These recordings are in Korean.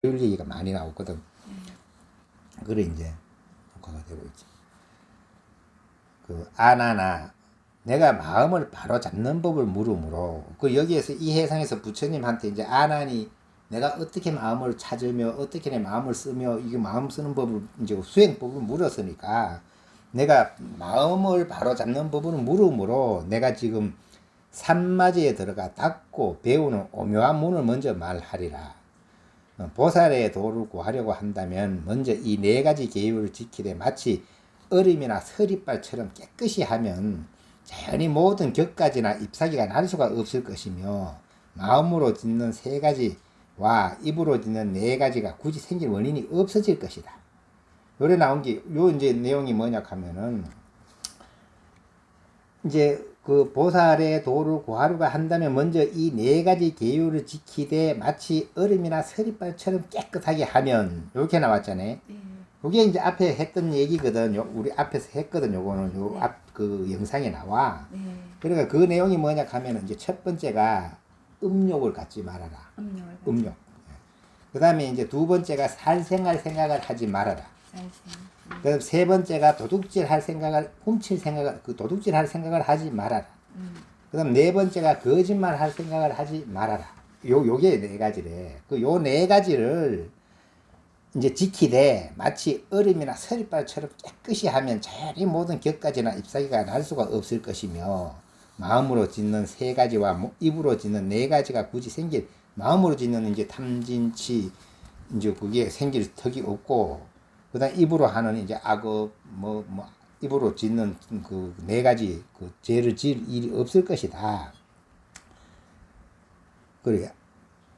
계율 얘기가 많이 나오거든. 그래 이제 녹화가 되고 있지. 그 아나나 내가 마음을 바로 잡는 법을 물음으로 그 여기에서 이 해상에서 부처님한테 이제 아나니 내가 어떻게 마음을 찾으며 어떻게 내 마음을 쓰며 이게 마음 쓰는 법을 이제 수행법을 물었으니까 내가 마음을 바로 잡는 법을 물음으로 내가 지금 산마지에 들어가 닦고 배우는 오묘한 문을 먼저 말하리라. 보살의 도를 구하려고 한다면 먼저 이 네 가지 계율을 지키되 마치 얼음이나 서리발처럼 깨끗이 하면 자연히 모든 격가지나 잎사귀가 날 수가 없을 것이며 마음으로 짓는 세 가지와 입으로 짓는 네 가지가 굳이 생길 원인이 없어질 것이다. 요래 나온 게 요 이제 내용이 뭐냐 하면은 이제 그 보살의 도를 구하려고 한다면 먼저 이 네 가지 계율을 지키되 마치 얼음이나 서리발처럼 깨끗하게 하면 이렇게 나왔잖아요. 요게 이제 앞에 했던 얘기거든. 우리 앞에서 했거든. 요거는 요 앞 그 영상에 나와. 그러니까 그 내용이 뭐냐 하면은 이제 첫 번째가 음욕을 갖지 말아라. 음욕. 그 다음에 이제 두 번째가 살생할 생각을 하지 말아라. 그다음 세 번째가 도둑질 할 생각을 훔칠 생각을 그 도둑질 할 생각을 하지 말아라. 그다음 네 번째가 거짓말 할 생각을 하지 말아라. 요게 네 가지래. 그 요 네 가지를 이제 지키되 마치 얼음이나 서리발처럼 깨끗이 하면 자연히 모든 격가지나 잎사귀가 날 수가 없을 것이며 마음으로 짓는 세 가지와 입으로 짓는 네 가지가 굳이 생길 마음으로 짓는 이제 탐진치 이제 그게 생길 턱이 없고 그다음 입으로 하는 이제 악업 뭐 입으로 짓는 그 네 가지 그 죄를 지을 일이 없을 것이다. 그래.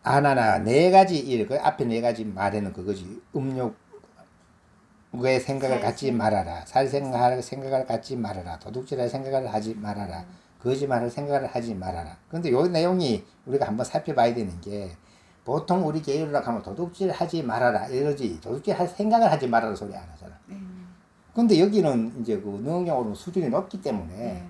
하나나 네 가지 일, 그 앞에 네 가지 말에는 그거지. 음욕의 생각을 갖지 말아라. 살생할 생각을 갖지 말아라. 도둑질할 생각을 하지 말아라. 거짓말할 생각을 하지 말아라. 그런데 요 내용이 우리가 한번 살펴봐야 되는 게 보통 우리 계율이라고 하면 도둑질 하지 말아라 이러지 도둑질 할 생각을 하지 말아라 소리 안 하잖아. 근데 여기는 이제 그 능력으로 수준이 높기 때문에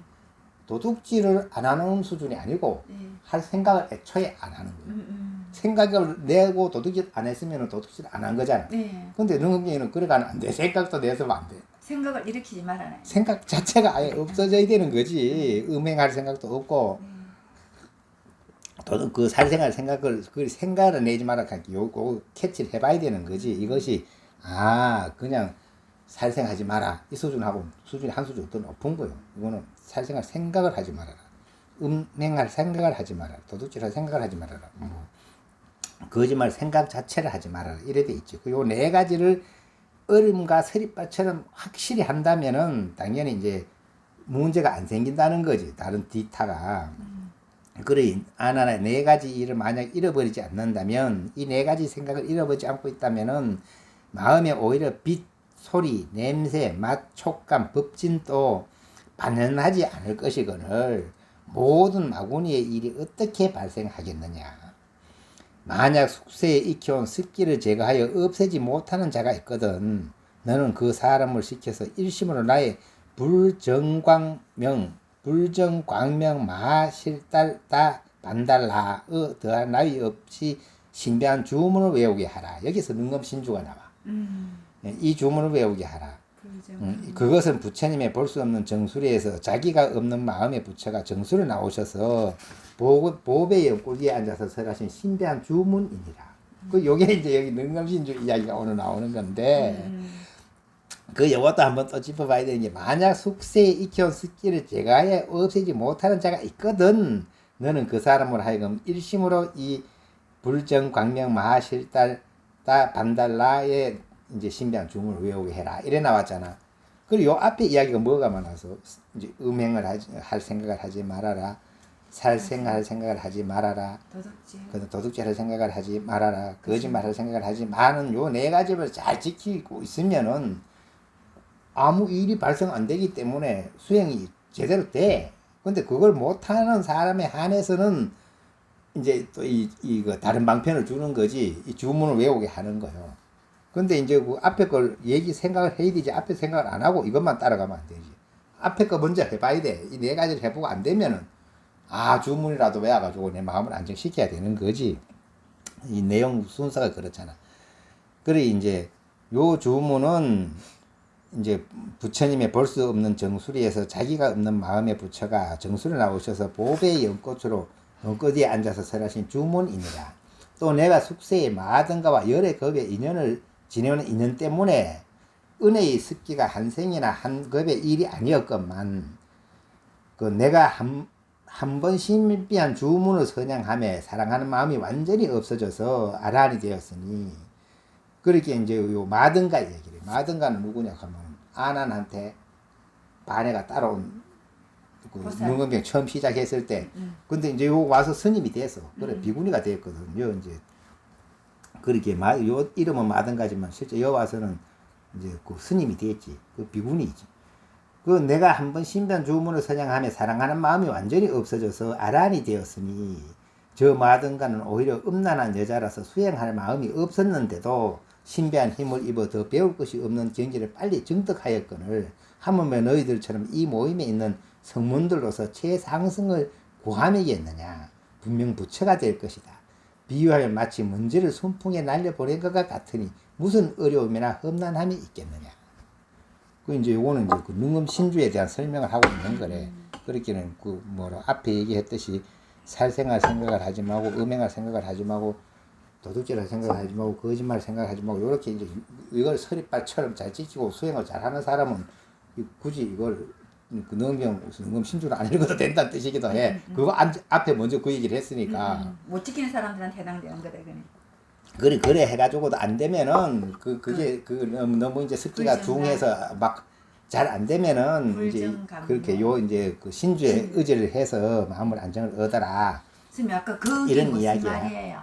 도둑질을 안 하는 수준이 아니고 할 생각을 애초에 안 하는 거예요. 생각을 내고 도둑질 안 했으면 도둑질 안 한 거잖아. 근데 능력에는 그래가는 안 돼. 생각도 내서면 안 돼. 생각을 일으키지 말아라. 생각 자체가 아예 없어져야 되는 거지. 음행할 생각도 없고 또는 그 살생할 생각을 그 생각을 내지 말아 가지고 요거 캐치를 해봐야 되는 거지. 이것이 그냥 살생하지 마라 이 수준하고 수준이 한 수준 더 높은 거예요. 이거는 살생할 생각을 하지 말아라. 음행할 생각을 하지 말아라. 도둑질할 생각을 하지 말아라. 거짓말 생각 자체를 하지 말아라. 이래 돼 있죠. 요 네 가지를 얼음과 서리발처럼 확실히 한다면은 당연히 이제 문제가 안 생긴다는 거지. 다른 뒤타가. 그래, 하나 네 가지 일을 만약 잃어버리지 않는다면 이 네 가지 생각을 잃어버리지 않고 있다면은 마음에 오히려 빛, 소리, 냄새, 맛, 촉감, 법진도 반응하지 않을 것이거늘 모든 마구니의 일이 어떻게 발생하겠느냐. 만약 숙세에 익혀온 습기를 제거하여 없애지 못하는 자가 있거든 너는 그 사람을 시켜서 일심으로 나의 불정광명 마실달다 반달라의 더한 나위 없이 신비한 주문을 외우게 하라. 여기서 능검신주가 나와. 이 주문을 외우게 하라. 그것은 부처님의 볼 수 없는 정수리에서 자기가 없는 마음의 부처가 정수를 나오셔서 보배의 옆구리에 앉아서 설하신 신비한 주문이니라. 요게 이제 여기 능검신주 이야기가 오늘 나오는 건데 그 요것도 한번 또 짚어봐야 되는 게 만약 숙세에 익혀온 습기를 제거하여 없애지 못하는 자가 있거든 너는 그 사람으로 하여금 일심으로 이 불정광명 마하실달다 반달라의 이제 신비한 주문을 외우게 해라. 이래 나왔잖아. 그리고 요 앞에 이야기가 뭐가 많아서 이제 음행을 할 생각을 하지 말아라. 살생할 생각을 하지 말아라. 도둑질할 생각을 하지 말아라. 거짓말할 생각을 하지 마는 요 네 가지를 잘 지키고 있으면은 아무 일이 발생 안 되기 때문에 수행이 제대로 돼. 근데 그걸 못하는 사람에 한해서는 이제 또 이거 다른 방편을 주는 거지. 이 주문을 외우게 하는 거예요. 근데 이제 그 앞에 걸 생각을 해야 되지. 앞에 생각을 안 하고 이것만 따라가면 안 되지. 앞에 거 먼저 해봐야 돼. 이 네 가지를 해보고 안 되면은 주문이라도 외워가지고 내 마음을 안정시켜야 되는 거지. 이 내용 순서가 그렇잖아. 그래 이제 요 주문은 이제 부처님의 볼 수 없는 정수리에서 자기가 없는 마음의 부처가 정수리 나오셔서 보배의 연꽃으로 연꽃에 앉아서 설하신 주문이니라. 또 내가 숙세의 마등가와 열의 겁의 인연을 지내는 인연 때문에 은혜의 습기가 한 생이나 한 겁의 일이 아니었건만 그 내가 한 번 신비한 주문을 선양함에 사랑하는 마음이 완전히 없어져서 아란이 되었으니 그렇게 이제 요 마등가 얘기를 마등가는 누구냐 하면 아난한테 반해가 따라온 그 능엄병 처음 시작했을 때 근데 이제 요 와서 스님이 됐어. 그래 비구니가 됐거든요. 이제 그렇게 요 이름은 마등가지만 실제 여 와서는 이제 그 스님이 됐지. 그 비구니지. 그 내가 한번 신변 주문을 선양하며 사랑하는 마음이 완전히 없어져서 아란이 되었으니 저 마등가는 오히려 음란한 여자라서 수행할 마음이 없었는데도 신비한 힘을 입어 더 배울 것이 없는 경지를 빨리 정득하였거늘 하물며 너희들처럼 이 모임에 있는 성문들로서 최상승을 구함이겠느냐. 분명 부처가 될 것이다. 비유하면 마치 먼지를 순풍에 날려보낸 것과 같으니 무슨 어려움이나 험난함이 있겠느냐. 그 이제 요거는 이제 그 능엄 신주에 대한 설명을 하고 있는 거래. 그렇게는 그 뭐라 앞에 얘기했듯이 살생할 생각을 하지 말고 음행할 생각을 하지 말고 도둑질할 생각을 하지 말고 거짓말 생각하지 말고 요렇게 이제 이걸 서리발처럼 잘 지키고 수행을 잘하는 사람은 굳이 이걸 그 능엄 신주를 안 읽어도 된다는 뜻이기도 해. 그거 앞에 먼저 그 얘기를 했으니까. 못 지키는 사람들한테 해당되는 거래 그네. 그래 해가지고도 안 되면은 그게 너무 이제 습기가 둥해서 막 잘 안 되면은 이제 그렇게 요 이제 그 신주에 의지를 해서 마음을 안정을 얻어라. 선생님 아까 그 이런 무슨 이야기야. 말이에요?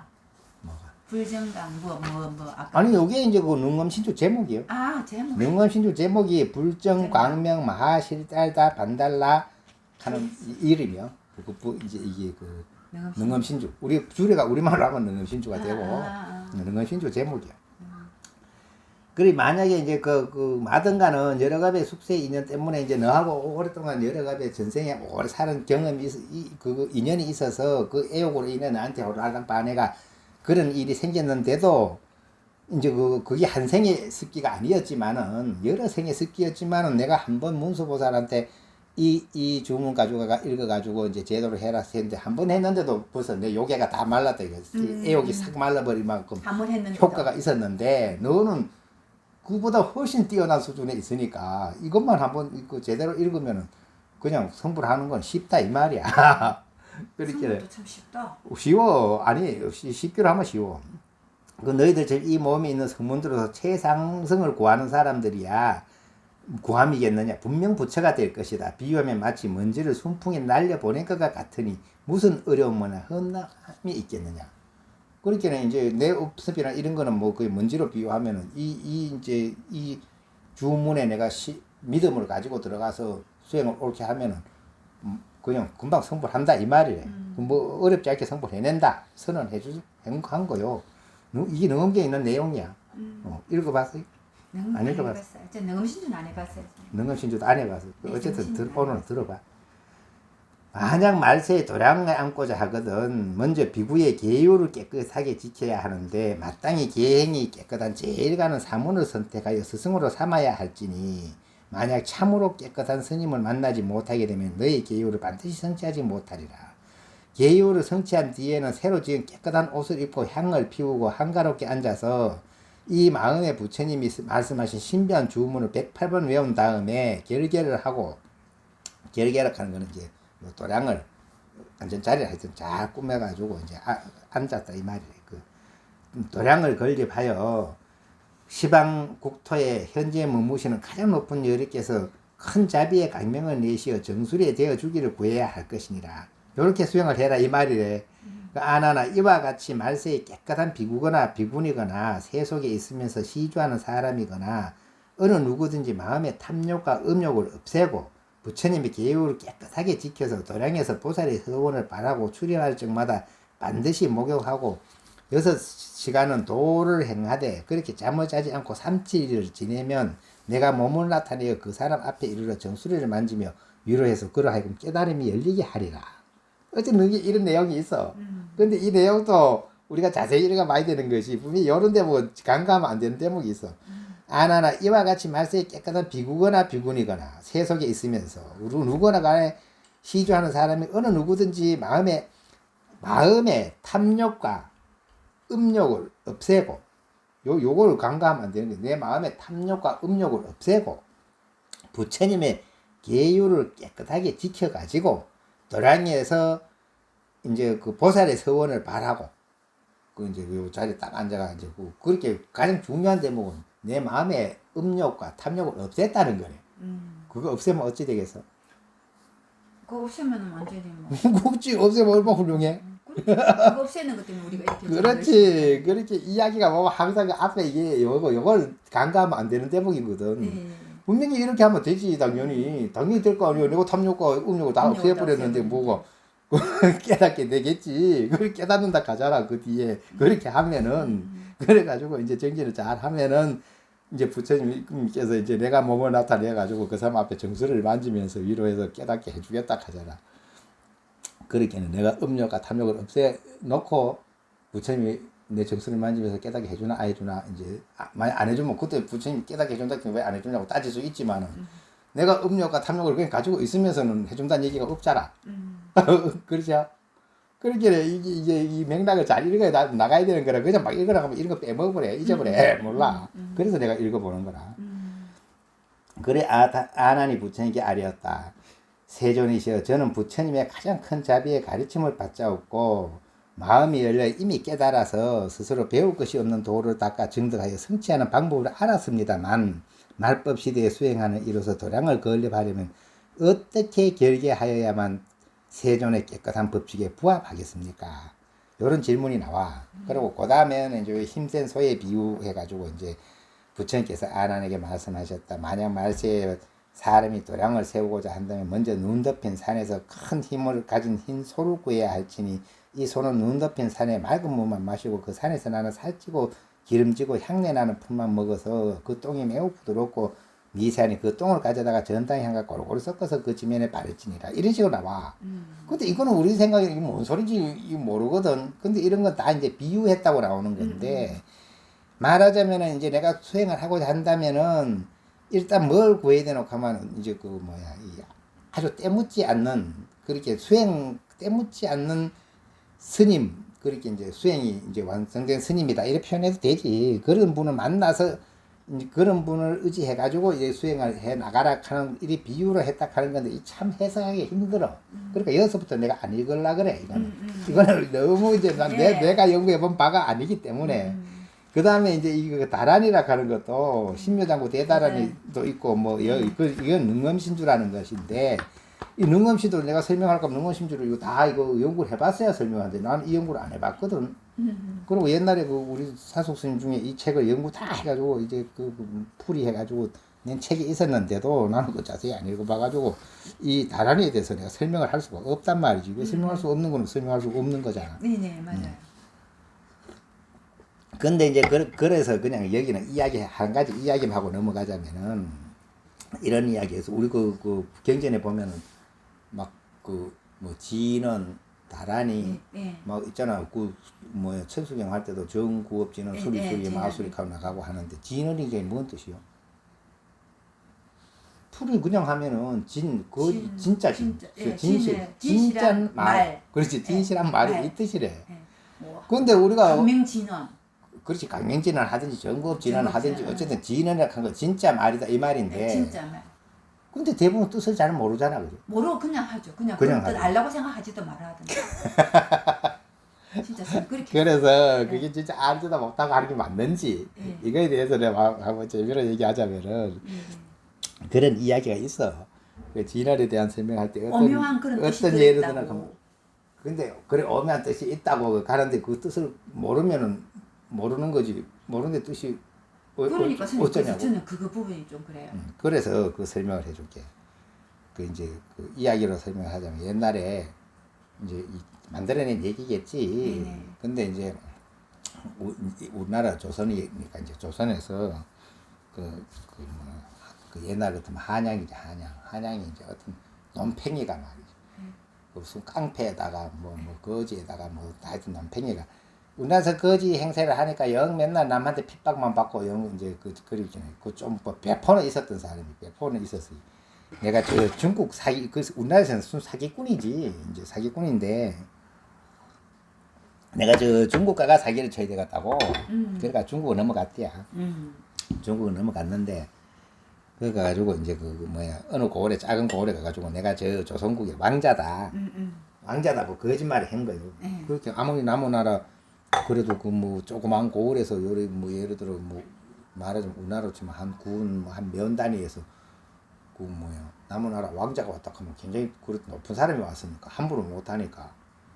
뭐가? 불정강 뭐 아까 아니 요게 이제 그 능엄 신주 제목이요. 아 제목. 능엄 신주 제목이 불정 광명 마하실달다 반달라 하는 이름이요. 이제 이게 그 능엄 신주. 우리 주례가 우리말로 하면 능엄 신주가 되고 능엄 신주 제목이야. 그리 만약에 이제 그 마등가는 여러 가지 숙세 인연 때문에 이제 너하고 오랫동안 여러 가지 전생에 오래 사는 경험이 그 인연이 있어서 그 애욕으로 인해 나한테 오랄랑 반해가 그런 일이 생겼는데도 이제 그게 한 생의 습기가 아니었지만은 여러 생의 습기였지만은 내가 한번 문수보살한테 이 주문 가지고가 읽어가지고 이제 제대로 해라 했는데 한 번 했는데도 벌써 내 요괴가 다 말랐다 이거지. 애욕이 싹 말라버릴 만큼 효과가 있었는데 너는 그보다 훨씬 뛰어난 수준에 있으니까 이것만 한번 읽고 제대로 읽으면은 그냥 성불하는 건 쉽다 이 말이야. 그렇게 참 쉽다. 쉬워. 아니 쉽기로 하면 쉬워. 그 너희들 이 몸에 있는 성문들로서 최상승을 구하는 사람들이야. 구함이겠느냐. 분명 부처가 될 것이다. 비유하면 마치 먼지를 순풍에 날려보낸 것과 같으니 무슨 어려움이나 험난함이 있겠느냐. 그렇게는 이제 내 업습이나 이런 거는 뭐 거의 먼지로 비유하면은 이제 이 주문에 내가 믿음을 가지고 들어가서 수행을 옳게 하면은 그냥 금방 성불한다 이 말이래. 뭐 어렵지 않게 성불해낸다 선언해주 한 거요. 이게 능엄경에 있는 내용이야. 읽어봤어요? 안 읽어봤어. 능엄신주는 안 해봤어요. 능엄신주도 안 해봤어. 어쨌든 오늘 들어봐. 만약 말세에 도량을 안고자 하거든 먼저 비구의 계율을 깨끗하게 지켜야 하는데 마땅히 계행이 깨끗한 제일 가는 사문을 선택하여 스승으로 삼아야 할지니 만약 참으로 깨끗한 스님을 만나지 못하게 되면 너의 계율을 반드시 성취하지 못하리라. 계율을 성취한 뒤에는 새로 지은 깨끗한 옷을 입고 향을 피우고 한가롭게 앉아서 이 마음의 부처님이 말씀하신 신비한 주문을 108번 외운 다음에 결계를 하고 결계를 하는 거는 이제 도량을 완전 자리를 하여튼 잘 꾸며가지고 이제 앉았다 이 말이래. 그 도량을 건립하여 시방 국토에 현재 머무시는 가장 높은 여리께서 큰 자비의 강명을 내시어 정수리에 되어 주기를 구해야 할 것이니라. 요렇게 수행을 해라 이 말이래. 아나나 이와 같이 말세에 깨끗한 비구거나 비군이거나 세속에 있으면서 시주하는 사람이거나 어느 누구든지 마음의 탐욕과 음욕을 없애고 부처님의 계율을 깨끗하게 지켜서 도량에서 보살의 서원을 바라고 출현할 적마다 반드시 목욕하고 6시간은 도를 행하되 그렇게 잠을 자지 않고 3-7일을 지내면 내가 몸을 나타내어 그 사람 앞에 이르러 정수리를 만지며 위로해서 그러하여금 깨달음이 열리게 하리라. 어쨌든 이런 내용이 있어. 근데 이 내용도 우리가 자세히 읽어봐야 되는 것이 분명히 이런 대목 간과하면 안 되는 대목이 있어. 아나나 이와 같이 말세에 깨끗한 비구거나 비군이거나 세속에 있으면서 누구나 간에 시주하는 사람이 어느 누구든지 마음의 탐욕과 음욕을 없애고 요걸 간과하면 안 되는 게 내 마음의 탐욕과 음욕을 없애고 부처님의 계율을 깨끗하게 지켜가지고 도량에서 이제 그 보살의 서원을 바라고 그 이제 요 자리에 딱 앉아가지고 그렇게 가장 중요한 대목은 내 마음의 음욕과 탐욕을 없앴다는 거래. 그거 없애면 어찌 되겠어? 그거 없애면 완전히 뭐. 그렇지 없애면 얼마나 훌륭해. 그거 없애는 것 때문에 우리가 이렇게. 그렇지. 그렇게 이야기가 뭐 항상 그 앞에 이게 요걸 간과하면 안 되는 대목이거든. 네. 분명히 이렇게 하면 되지 당연히 될 거 아니에요. 내가 탐욕과 음욕을 다 없애버렸는데 뭐가 깨닫게 되겠지. 그걸 깨닫는다 가잖아 그 뒤에. 그렇게 하면은 그래가지고 이제 정진을 잘 하면은 이제 부처님께서 이제 내가 몸을 나타내가지고 그 사람 앞에 정수를 만지면서 위로해서 깨닫게 해주겠다 하잖아. 그렇게는 내가 음욕과 탐욕을 없애놓고 부처님이 내 정수를 만지면서 깨닫게 해주나 안 해주나 이제 만약 안 해주면 그때 부처님 깨닫게 해준다 했더니 왜 안 해주냐고 따질 수 있지만은 내가 음욕과 탐욕을 그냥 가지고 있으면서는 해준다는 얘기가 없잖아. 그렇죠? 그렇게 이게 이 맥락을 잘 읽어야 나가야 되는 거라. 그냥 막 읽으라고 하면 이런 거 빼먹어버려. 잊어버려. 몰라. 그래서 내가 읽어보는 거라. 그래 아난이 부처님께 아뢰었다. 세존이시여 저는 부처님의 가장 큰 자비의 가르침을 받자옵고 마음이 열려 이미 깨달아서 스스로 배울 것이 없는 도를 닦아 증득하여 성취하는 방법을 알았습니다만 말법 시대에 수행하는 이로서 도량을 건립하려면 어떻게 결계하여야만 세존의 깨끗한 법칙에 부합하겠습니까? 이런 질문이 나와. 그리고 그 다음에는 이제 힘센 소에 비유해가지고 이제 부처님께서 아난에게 말씀하셨다. 만약 말세에 사람이 도량을 세우고자 한다면 먼저 눈 덮인 산에서 큰 힘을 가진 흰 소를 구해야 할지니 이 소는 눈 덮인 산에 맑은 물만 마시고 그 산에서 나는 살찌고 기름지고 향내 나는 풀만 먹어서 그 똥이 매우 부드럽고 미세하니 그 똥을 가져다가 전당 향과 골고루 섞어서 그 지면에 바를지니라. 이런 식으로 나와. 근데 이거는 우리 생각에 이게 뭔 소리인지 모르거든. 근데 이런 건 다 이제 비유했다고 나오는 건데 말하자면은 이제 내가 수행을 하고자 한다면은 일단 뭘 구해야 되노 하면 이제 그 이 아주 때묻지 않는 그렇게 때묻지 않는 스님 그렇게 이제 수행이 이제 완성된 스님이다 이렇게 표현해도 되지. 그런 분을 만나서 그런 분을 의지해 가지고 이제 수행을 해 나가라 하는 이 비유를 했다 하는 건데 참 해석하기 힘들어. 그러니까 여기서부터 내가 안 읽으려 그래. 이거는 너무 이제 내가 연구해 본 바가 아니기 때문에. 그 다음에 이제 이거 다란이라 하는 것도 신묘장구 대다란이도 있고 이건 능엄신주라는 것인데 이 능엄신도 내가 설명할 거면 능엄신주를 이거 연구를 해봤어야 설명하는데 나는 이 연구를 안 해봤거든. 그리고 옛날에 우리 사속 스님 중에 이 책을 연구 다 해가지고 이제 그 풀이 해가지고 낸 책이 있었는데도 나는 그 자세히 안 읽어봐가지고 이 다란이에 대해서 내가 설명을 할 수가 없단 말이지. 왜 설명할 수 없는 거는 설명할 수 없는 거잖아. 네네 맞아요. 근데 이제 그래서 그냥 여기는 한 가지 이야기만 하고 넘어가자면은 이런 이야기에서 우리 그 경전에 보면은 막 진은 다란이 막 있잖아. 천수경 할 때도 정구업진은 수리수리 마수리 하고 나가고 하는데 진은 이게 뭔 뜻이요? 풀이 그냥 하면은 진짜 진짜 말. 그렇지. 진실한 말이 이 뜻이래. 근데 우리가 강명진원 그렇지. 강명진언 하든지 정구업진언 하든지 어쨌든 진언이라고 한 건 진짜 말이다 이 말인데. 진짜 말. 근데 대부분 뜻을 잘 모르잖아, 그죠? 모르고 그냥 하죠. 그냥 뜻 알라고 생각하지도 말아야 된다. 진짜 그렇게. 그래서 그게 진짜 알지도 못하고 하는 게 맞는지 이거에 대해서 내가 한번 재미로 얘기하자면은 그런 이야기가 있어. 그 진언에 대한 설명할 때 오묘한 그런 뜻이 어떤 예를 들어 근데 그래 오묘한 뜻이 있다고 가는데 그 뜻을 모르는 거지. 모르는데 뜻이 그러니까 어쩌냐고. 저는 그거 부분이 좀 그래요. 그래서 그 설명을 해줄게. 그 이제 그 이야기로 설명을 하자면 옛날에 이제 만들어낸 얘기겠지. 근데 이제 우리나라 조선이니까 이제 조선에서 그 옛날 같으면 한양이지 한양이 이제 어떤 논팽이가 말이지. 무슨 깡패에다가 거지에다가 하여튼 논팽이가 우리나라에서 거지 행세를 하니까 영 맨날 남한테 핍박만 받고 영 이제 그러잖아요. 그좀뭐 배포는 있었던 사람이 배포는 있었어요. 내가 저 중국 사기 그 우리나라에서는 순 사기꾼이지 이제 사기꾼인데 내가 저 중국 가가 사기를 쳐야 되겠다고 그러니까 중국을 넘어갔대야. 중국을 넘어갔는데 그래 가지고 이제 그 뭐야 어느 고을에 작은 고을에 가가지고 내가 저 조선국의 왕자다. 왕자다고 거짓말을 한 거예요. 그렇게 아무리 나무나라 그래도 그 뭐 조그만 고을에서 요리 뭐 예를 들어 뭐 말하자면 우리나라로 치면 한 군 한 면 단위에서 그 뭐야 나무나라 왕자가 왔다 하면 굉장히 그 높은 사람이 왔으니까 함부로 못 하니까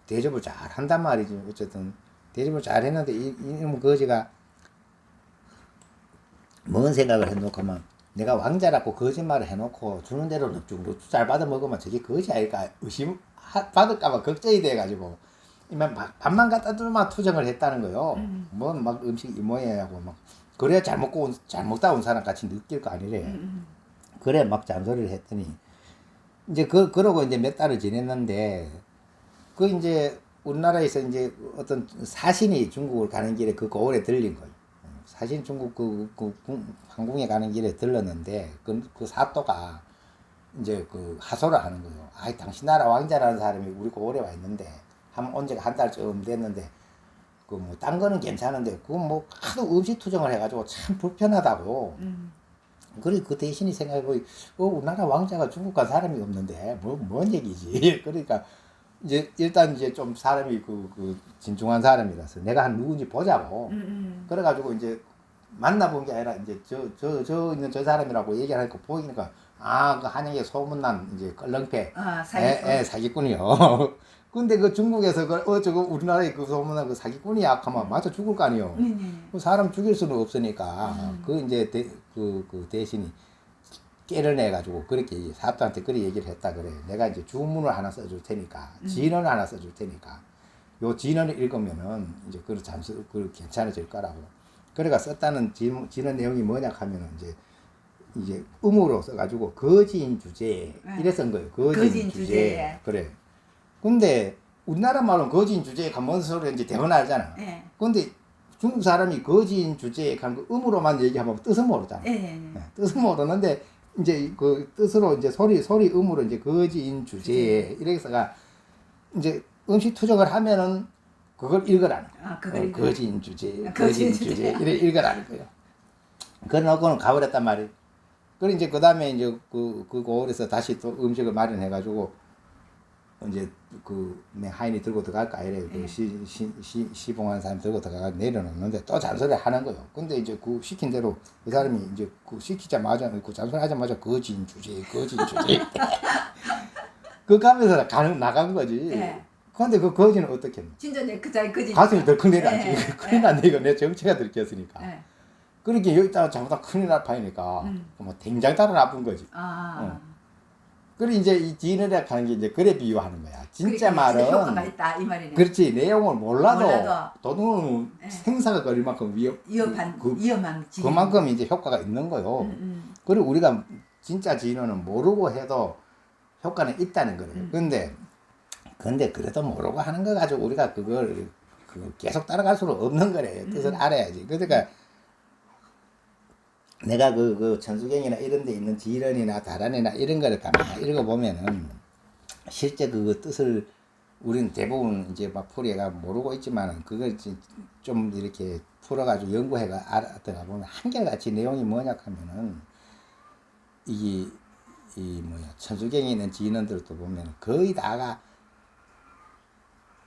대접을 잘 한단 말이지. 어쨌든 대접을 잘 했는데 이놈 거지가 뭔 생각을 해놓고 하면 내가 왕자라고 거짓말을 해놓고 주는 대로 넙죽 잘 받아 먹으면 저게 거지 아닐까 의심 받을까봐 걱정이 돼가지고 이만 밥만 갖다 주면 투정을 했다는 거요. 뭐 막 음식 이 모양이라고 막 그래야 잘 먹다 온 사람 같이 느낄 거 아니래. 그래 막 잔소리를 했더니 이제 그러고 이제 몇 달을 지냈는데 그 이제 우리나라에서 이제 어떤 사신이 중국을 가는 길에 그 고을에 들린 거예요. 사신 중국 항공에 가는 길에 들렀는데 그 사또가 이제 그 하소를 하는 거예요. 아이 당신 나라 왕자라는 사람이 우리 고을에 와 있는데 온 지가 한 달쯤 됐는데 그 뭐 딴 거는 괜찮은데 그 뭐 하도 음식 투정을 해가지고 참 불편하다고. 그래 그 대신이 생각해보니 우리나라 왕자가 중국 간 사람이 없는데 뭔 얘기지. 그러니까 이제 일단 이제 좀 사람이 그 진중한 사람이라서 내가 한 누군지 보자고. 그래가지고 이제 만나본 게 아니라 이제 저 있는 저 사람이라고 얘기를 하니까 보이니까 그 한양에 소문난 이제 껄렁패 사기꾼이요. 근데 그 중국에서 저거 우리나라에 그 소문난 그 사기꾼이야 하면 맞아 죽을 거 아니요. 그 사람 죽일 수는 없으니까 그 이제 그 대신이 깨를 내가지고 그렇게 사또한테 그렇게 얘기를 했다 그래. 내가 이제 주문을 하나 써줄 테니까 진언을 하나 써줄 테니까 요 진언을 읽으면은 이제 그 괜찮아질 거라고. 그래가 썼다는 진언 내용이 뭐냐 하면은 이제 음으로 써가지고 거진 주제 이래 쓴 거예요. 거진 주제. 그래. 근데 우리나라 말은 거진 주제에 뭔 소리인지 대부분 알잖아. 근데 중국 사람이 거진 주제에 그 음으로만 얘기하면 뜻은 모르잖아. 뜻은 모르는데 이제 그 뜻으로 이제 소리 음으로 이제 거진 주제에 이래서가 이제 음식 투정을 하면은 그걸 읽으라는 거야. 거진 주제 이래 읽으라는 거예요. 그래놓고는 가버렸단 말이에요. 그래 이제 그 다음에 이제 그 고을에서 다시 또 음식을 마련해가지고 이제 내 하인이 들고 들어갈까 이래 그 시봉한 사람 들고 들어가 내려놓는데 또 잔소리 하는 거예요. 근데 이제 그 시킨 대로 그 사람이 이제 그 시키자마자 그 잔소리 하자마자 거진 주제 그 가면서 나간 거지. 근데 그 거지는 어떻게 했나? 진짜 내 그 자리 거지. 가슴이 덜컥 내려앉지. 큰일 났네 이거 내 정체가 들켰으니까. 그렇게 여기다가 잘못하면 큰일 날 판이니까 뭐 된장 따라 나쁜 거지. 그래 이제 이 진언이라 하는 게 이제 그래 비유하는 거야. 진짜 말은 효과가 있다 이 말이네. 그렇지 내용을 몰라도 도둑은 생사가 걸릴 만큼 위험한 진언. 그만큼 이제 효과가 있는 거요. 그리고 우리가 진짜 진언은 모르고 해도 효과는 있다는 거예요. 근데 그래도 모르고 하는 거 가지고 우리가 그걸 계속 따라갈 수는 없는 거래. 뜻을 알아야지. 그러니까 내가 그 천수경이나 이런 데 있는 지런이나 다란이나 이런 거를 가만히 읽어보면은 실제 그 뜻을 우리는 대부분 이제 막 풀이가 모르고 있지만은 그걸 좀 이렇게 풀어가지고 연구해가 알아들어가 보면 한결같이 내용이 뭐냐 하면은 이 천수경에 있는 지인들도 보면 거의 다가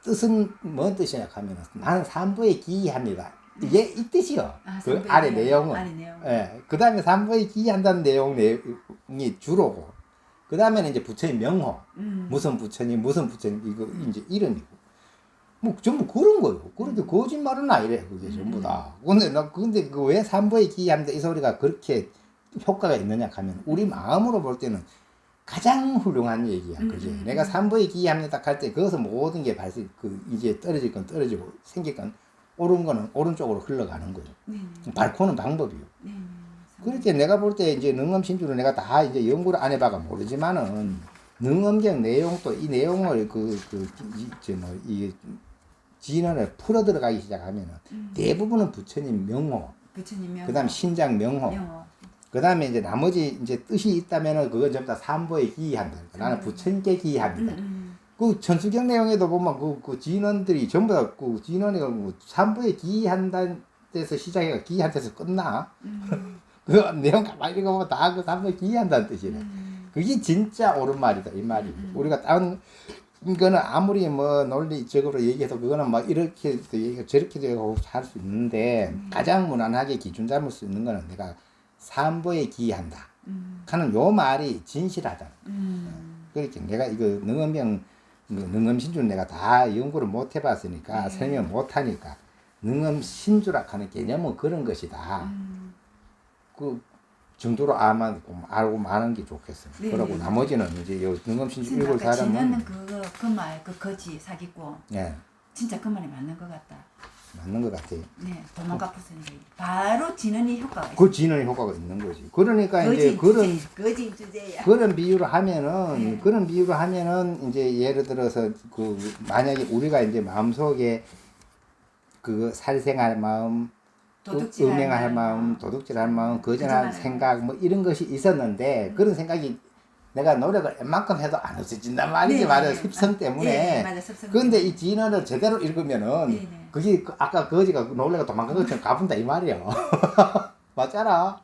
뜻은 뭔 뜻이냐 하면은 나는 삼부에 기이합니다. 이게 이 뜻이요. 그 아래 내용은. 예. 그 다음에 삼부에 기이한다는 내용이 주로고. 그 다음에는 이제 부처의 명호. 무슨 부처님, 이거 이제 이름이고. 뭐 전부 그런 거요. 그런데 거짓말은 아니래. 그게 전부 다. 근데 그 왜 삼부에 기이합니다. 이 소리가 그렇게 효과가 있느냐 하면 우리 마음으로 볼 때는 가장 훌륭한 얘기야. 그지? 내가 삼부에 기이합니다 할 때 거기서 모든 게 이제 떨어질 건 떨어지고 생길 건 옳은 거는 오른쪽으로 흘러가는 거예요. 밝히는 방법이요. 그렇게 내가 볼 때 이제 능엄신주를 내가 다 이제 연구를 안 해봐가 모르지만은 능엄경 내용도 이 내용을 이게 진언을 풀어 들어가기 시작하면은 대부분은 부처님 명호, 부처님 명호. 그다음 신장 명호, 그다음에 이제 나머지 이제 뜻이 있다면은 그건 전부 다 삼보에 기이한다. 나는 부처님께 기이합니다. 그 천수경 내용에도 보면 그 진언들이 전부 다 그 진언이 뭐 삼보에 기이한다는 데서 시작해가 기이한 데서 끝나. 그 내용 가만히 읽어보면 다 그 삼보에 기이한다는 뜻이래. 그게 진짜 옳은 말이다 이 말이. 우리가 다른 이거는 아무리 뭐 논리적으로 얘기해도 그거는 막 이렇게 얘기가 저렇게도 하고 할 수 있는데 가장 무난하게 기준 잡을 수 있는 거는 내가 삼보에 기이한다 하는 요 말이 진실하잖아. 그렇게 내가 이거 능엄신주는 내가 다 연구를 못 해봤으니까 설명 못 하니까 능엄신주라 하는 개념은 그런 것이다. 그 정도로 알고 마는 게 좋겠어. 네, 그러고 네. 나머지는 이제 요 능엄신주 읽을 사람은 진언은 그 말, 그 거지 사기꾼. 예 진짜 그 말이 맞는 것 같다. 맞는 것 같아요. 네, 도망가 부선지. 바로 진언이 효과가 있어. 그 진언의 효과가 있는 거지. 그러니까 이제 거지 주제야. 그런 비유를 하면은 네. 그런 비유를 하면은 이제 예를 들어서 그 만약에 우리가 이제 마음속에 그 살생할 마음, 음행할 마음, 도둑질할 마음, 거짓할 생각 뭐 이런 것이 있었는데 그런 생각이 내가 노력을 웬만큼 해도 안 없어진단 말이지. 네, 말이야. 네, 습성 때문에. 네, 맞아, 습성 그런데 때문에. 이 진언을 제대로 읽으면은 네, 네. 그게 아까 거지가 놀래가 도망간 것처럼 가본다 이 말이야. 맞잖아.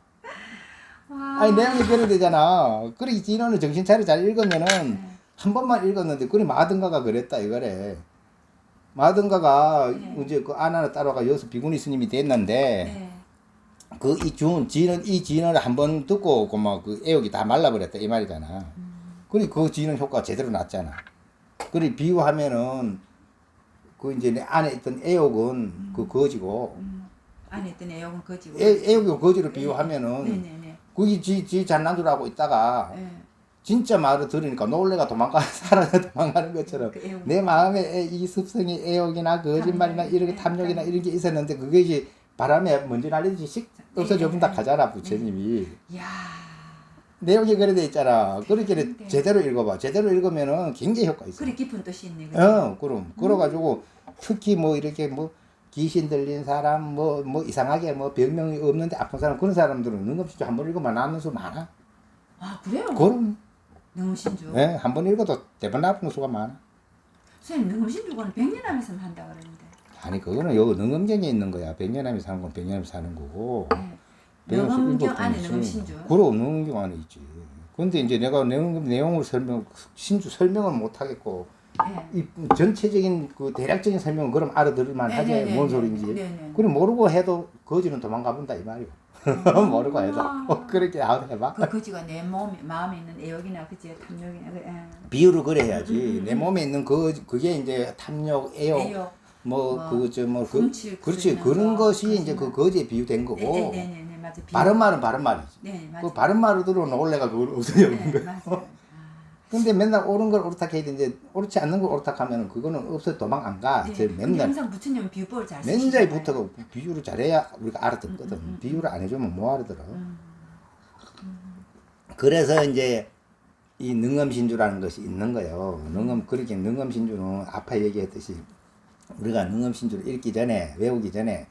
아니 내용이 그래 되잖아. 그래 이 진언을 정신 차려 잘 읽으면은 한 번만 읽었는데 그래 마등가가 그랬다 이거래. 마등가가 이제 그 아나를 따라가 여기서 비구니 스님이 됐는데 그 이 진언을 한 번 듣고 그 애욕이 다 말라버렸다 이 말이잖아. 그래 그 진언 효과가 제대로 났잖아. 그래 비유하면은 그 이제 내 안에 있던 애욕은 그 거지고 안에 있던 애욕은 거지고 애욕이 거지로 비유하면은 네네네. 그게 지 잘난 줄 알고 있다가 진짜 말을 들으니까 놀래가 사라져 도망가는 것처럼 내 마음에 이 습성이 애욕이나 거짓말이나 이렇게 탐욕이나 이런 게 있었는데 그게 이제 바람에 먼지 날리듯이 씩 없어져 본다 하잖아 부처님이. 야. 내용이 그래 돼 있잖아. 그렇게 제대로 읽어봐. 제대로 읽으면은 굉장히 효과 있어. 그래 깊은 뜻이 있네. 그치? 그럼 그래가지고 특히 뭐 이렇게 뭐 귀신 들린 사람 뭐 이상하게 뭐 병명이 없는데 아픈 사람 그런 사람들은 능엄신주 한 번 읽으면 낫는 수 많아. 아 그래요? 그럼. 능엄신주. 예, 한 번 읽어도 대번 나쁜 수가 많아. 선생님 능엄신주는 100년 하면서 한다 그러는데. 아니 그거는 여기 능엄경에 있는 거야. 백년함이 사는 건 백년함이 사는 거고. 능엄경 안에 능엄신주. 그럼 능엄경 안에 있지. 근데 이제 내가 내용을 신주 설명을 못 하겠고 이 전체적인 그 대략적인 설명은 그럼 알아들을만 하지 뭔 소리인지. 그럼 모르고 해도 거지는 도망가 본다 이 말이야. 모르고 해도 그렇게 해봐. 그 거지가 내 마음에 있는 애욕이나 그치 탐욕이나 비유를 그래 해야지. 내 몸에 있는 그게 이제 탐욕, 애욕. 그렇지 그런 것이 이제 그 거지에 비유된 거고. 네네네 맞아. 바른 말은 바른 말이지. 네 맞아. 그 바른 말을 들으면 놀래가 그걸 없어지는 거야. 맞아요. 근데 맨날 옳은 걸 옳다 해야 되는데 옳지 않는 걸 옳다 하면은 그거는 없어 도망 안 가. 네. 맨날 항상 부처님 비유법을 잘 맨날 붙어가 비유를 잘해야 우리가 알아듣거든. 비유를 안 해주면 못 알아들어. 그래서 이제 이 능엄신주라는 것이 있는 거예요. 그렇게 능엄신주는 아까 얘기했듯이 우리가 능엄신주를 읽기 전에 외우기 전에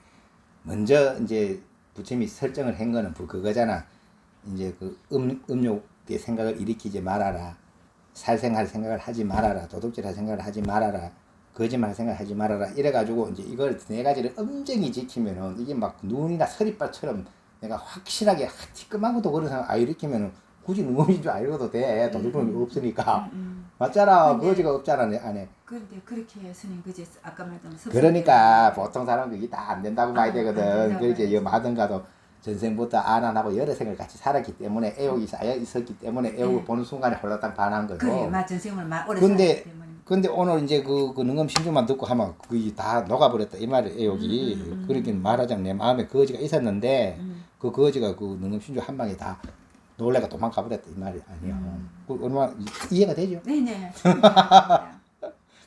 먼저 이제 부처님이 설정을 한 거는 그거잖아. 이제 그 음욕의 생각을 일으키지 말아라. 살생할 생각을 하지 말아라. 도둑질할 생각을 하지 말아라. 거짓말 생각하지 말아라. 이래가지고 이제 이걸 네 가지를 엄정히 지키면은 이게 막 눈이나 서리발처럼 내가 확실하게 티끔한 것도 그런 생각 일으키면은 굳이 능엄인 줄 알고도 돼. 도둑은 없으니까. 맞잖아. 거지가 없잖아 내 안에. 그런데 그렇게 스님 그제 아까 말했던 그러니까 보통 사람은 그게 다 안 된다고 봐야 되거든. 그렇게 봐야지. 마든가도 전생부터 아난하고 여러 생을 같이 살았기 때문에 애욕이 쌓여 있었기 때문에 애욕을 보는 순간에 홀라당 반한 거고. 그래 맞 전생을 오래 살았기 때문에. 근데 오늘 이제 그 능엄신주만 듣고 하면 그게 다 녹아버렸다 이 말이에요 애욕이. 그렇게 말하자면 내 마음에 거지가 있었는데 그 거지가 그 능엄신주 한 방에 다 놀래가 도망가 버렸다 이 말이 아니야. 그 얼마나 이해가 되죠? 네네.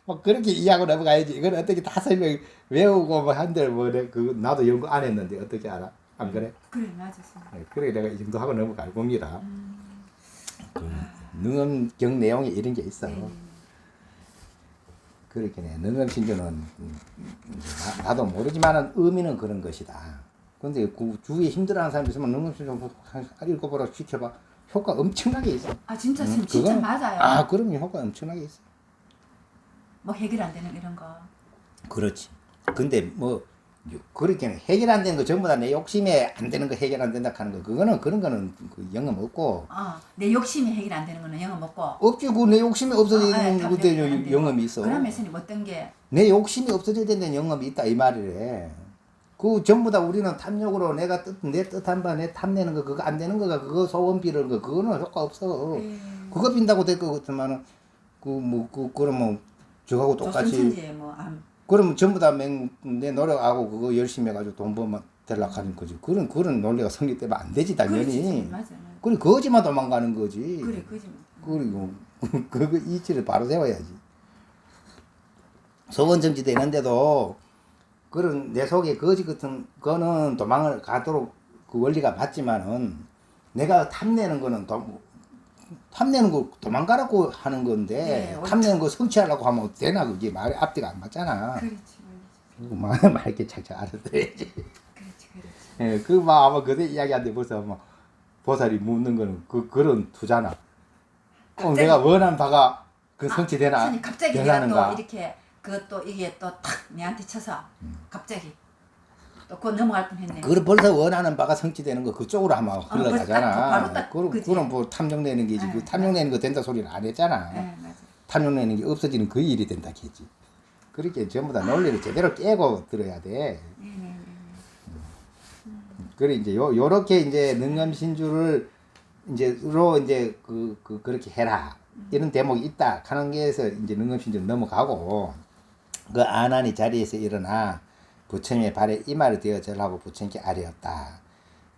뭐 그렇게 이해하고 넘어가야지. 이건 어떻게 다 설명 외우고 뭐 한들 그 나도 연구 안 했는데 어떻게 알아? 안 그래? 그래 맞았어. 그래 내가 이 정도 하고 넘어갈 겁니다. 그 능엄경 내용에 이런 게 있어. 그렇긴 해. 능엄신주는 나도 모르지만은 의미는 그런 것이다. 근데 그 주위에 힘들어하는 사람이 있으면 능엄신주 한 읽어보라 시켜봐. 효과 엄청나게 있어. 아 진짜 쌤 진짜 그건- 맞아요. 아, 그럼요. 효과 엄청나게 있어. 뭐 해결 안 되는 이런 거. 그렇지. 근데 뭐 그렇게 해결 안 되는 거 전부 다 내 욕심에 안 되는 거 해결 안 된다 하는 거 그거는 그런 거는 그 영감 없고 내 욕심이 해결 안 되는 거는 영업 먹고. 없지. 그 내 욕심이 없어지는 답 그때 해결 안 되고. 영감이 있어. 그러면 선생님 어떤 게 내 욕심이 없어져야 되는 영감이 있다 이 말이래. 그 전부 다 우리는 탐욕으로 내 뜻한 바 내 탐내는 거 그거 안 되는 거가 그거 소원 비르는 거 그거는 효과 없어. 그거 빈다고 될 것 같으면은 그러면 저하고 똑같이 조선천지에 뭐 그러면 전부 다 내 노력하고 그거 열심히 해가지고 돈 벌면 되려고 하는 거지. 그런 논리가 성립되면 안 되지 당연히. 그렇지, 맞아. 그래 거지만 도망가는 거지. 그래 그지. 그리고 그거 이치를 바로 세워야지. 소원 정지되는데도 그런 내 속에 거지 같은 거는 도망을 가도록 그 원리가 맞지만은 내가 탐내는 거는 탐내는 거 도망가라고 하는 건데 네, 탐내는 거 성취하려고 하면 되나 그게 말이 앞뒤가 안 맞잖아. 그렇지. 말 이렇게 착착 알아들어야지. 그렇지. 예, 그막 아마 그대 이야기한데 벌써 뭐 보살이 묻는 거는 그런 투잖아. 꼭 내가 원하는 바가 그 성취되나 선생님 갑자기 내가 되라는가. 또 이렇게 그것도 이게 또 탁 내한테 쳐서 갑자기 또 그거 넘어갈 뻔했네. 그럼 벌써 원하는 바가 성취되는 거 그쪽으로 하면 흘러가잖아. 바로 딱 그지. 그럼 뭐 탐욕내는 게지. 그 탐욕내는 거 된다 소리는 안 했잖아. 네, 맞아. 탐욕내는 게 없어지는 그 일이 된다 했지. 그렇게 전부 다 논리를 제대로 깨고 들어야 돼. 그래 이제 요렇게 이제 능엄신주를 이제로 이제 그렇게 해라 이런 대목이 있다 하는 게에서 이제 능엄신주 넘어가고 그 아난이 자리에서 일어나 부처님의 발에 이마를 대어 절하고 부처님께 아뢰었다.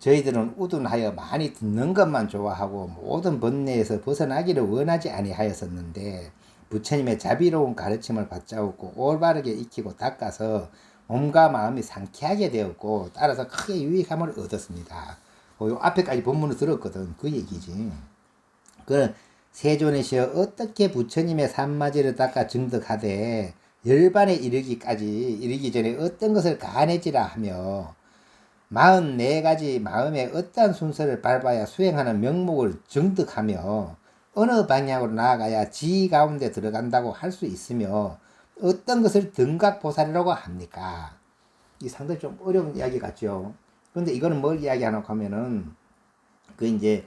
저희들은 우둔하여 많이 듣는 것만 좋아하고 모든 번뇌에서 벗어나기를 원하지 아니하였었는데 부처님의 자비로운 가르침을 받자없고 올바르게 익히고 닦아서 몸과 마음이 상쾌하게 되었고 따라서 크게 유익함을 얻었습니다. 요 앞에까지 본문을 들었거든. 그 얘기지. 그 세존의 시여 어떻게 부처님의 산마지를 닦아 증득하되 열반에 이르기 전에 어떤 것을 가내지라 하며 44가지 마음의 어떠한 순서를 밟아야 수행하는 명목을 증득하며 어느 방향으로 나아가야 지 가운데 들어간다고 할 수 있으며 어떤 것을 등각보살이라고 합니까? 이 상당히 좀 어려운 이야기 같죠. 근데 이거는 뭘 이야기하노 하면은 그 이제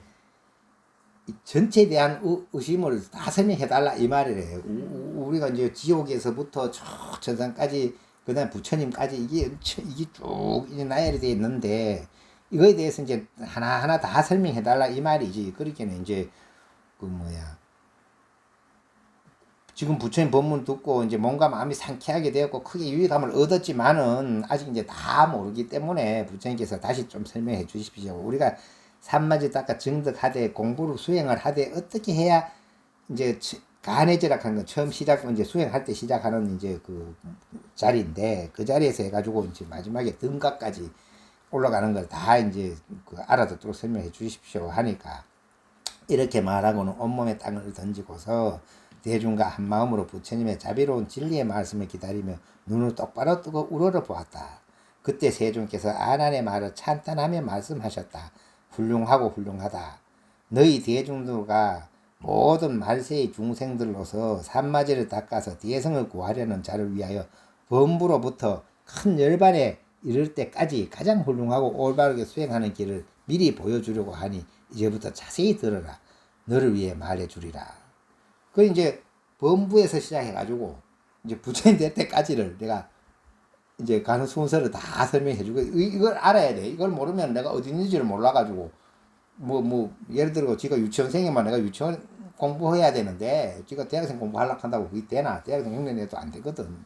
전체에 대한 의심을 다 설명해달라 이 말이래. 우리가 이제 지옥에서부터 저 천상까지 그다음 부처님까지 이게 쭉 이제 나열이 되어 있는데 이거에 대해서 이제 하나하나 다 설명해달라 이 말이지. 그렇게는 이제 지금 부처님 법문 듣고 이제 몸과 마음이 상쾌하게 되었고 크게 유익함을 얻었지만은 아직 이제 다 모르기 때문에 부처님께서 다시 좀 설명해 주십시오. 우리가 산마지 닦아 증득하되 공부를 수행을 하되 어떻게 해야 이제 가내지락 하는 건 처음 이제 수행할 때 시작하는 이제 그 자리인데 그 자리에서 해가지고 이제 마지막에 등각까지 올라가는 걸 다 이제 알아듣도록 설명해 주십시오 하니까 이렇게 말하고는 온몸에 땅을 던지고서 대중과 한마음으로 부처님의 자비로운 진리의 말씀을 기다리며 눈을 똑바로 뜨고 우러러 보았다. 그때 세존께서 아난의 말을 찬탄하며 말씀하셨다. 훌륭하다. 너희 대중들과 모든 말세의 중생들로서 산마지를 닦아서 대성을 구하려는 자를 위하여 범부로부터 큰 열반에 이를 때까지 가장 훌륭하고 올바르게 수행하는 길을 미리 보여주려고 하니 이제부터 자세히 들어라. 너를 위해 말해주리라. 그 이제 범부에서 시작해가지고 이제 부처님 될 때까지를 내가 이제 가는 순서를 다 설명해주고 이걸 알아야 돼. 이걸 모르면 내가 어디 있는지를 몰라가지고 예를 들어 지가 유치원생이면 내가 유치원 공부해야 되는데 지가 대학생 공부하려고 한다고 그게 되나? 대학생 흉내 내도 안 되거든.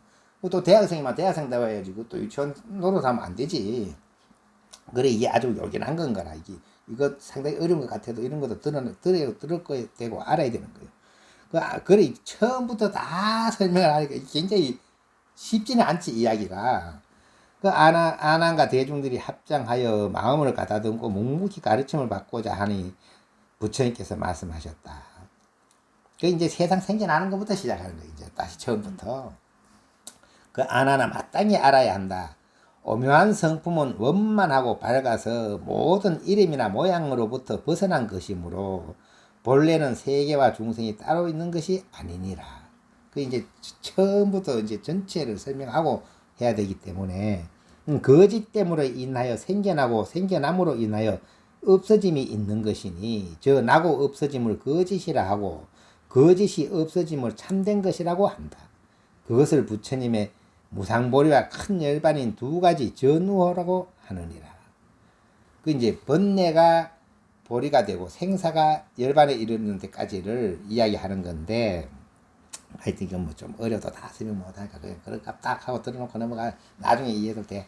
또 대학생이면 대학생다워야지. 또 유치원 노릇하면 안 되지. 그래 이게 아주 요긴한 건 거라. 이거 상당히 어려운 것 같아도 이런 것도 들을 거야 되고 알아야 되는 거예요. 그래 처음부터 다 설명을 하니까 굉장히 쉽지는 않지 이야기가. 아난과 대중들이 합장하여 마음을 가다듬고 묵묵히 가르침을 받고자 하니 부처님께서 말씀하셨다. 이제 세상 생겨나는 것부터 시작하는 거예요. 이제 다시 처음부터. 그 안하나 마땅히 알아야 한다. 오묘한 성품은 원만하고 밝아서 모든 이름이나 모양으로부터 벗어난 것이므로 본래는 세계와 중생이 따로 있는 것이 아니니라. 그 이제 처음부터 이제 전체를 설명하고 해야 되기 때문에 거짓 때문에 인하여 생겨나고 생겨남으로 인하여 없어짐이 있는 것이니 저 나고 없어짐을 거짓이라 하고 거짓이 없어짐을 참된 것이라고 한다. 그것을 부처님의 무상보리와 큰 열반인 두 가지 전후호라고 하느니라. 그 이제 번뇌가 보리가 되고 생사가 열반에 이르는 데까지를 이야기하는 건데 하여튼 이건 뭐 좀 어려도 다 설명 못하니까 그냥 그런가 딱 하고 들어놓고 넘어가. 나중에 이해도 돼.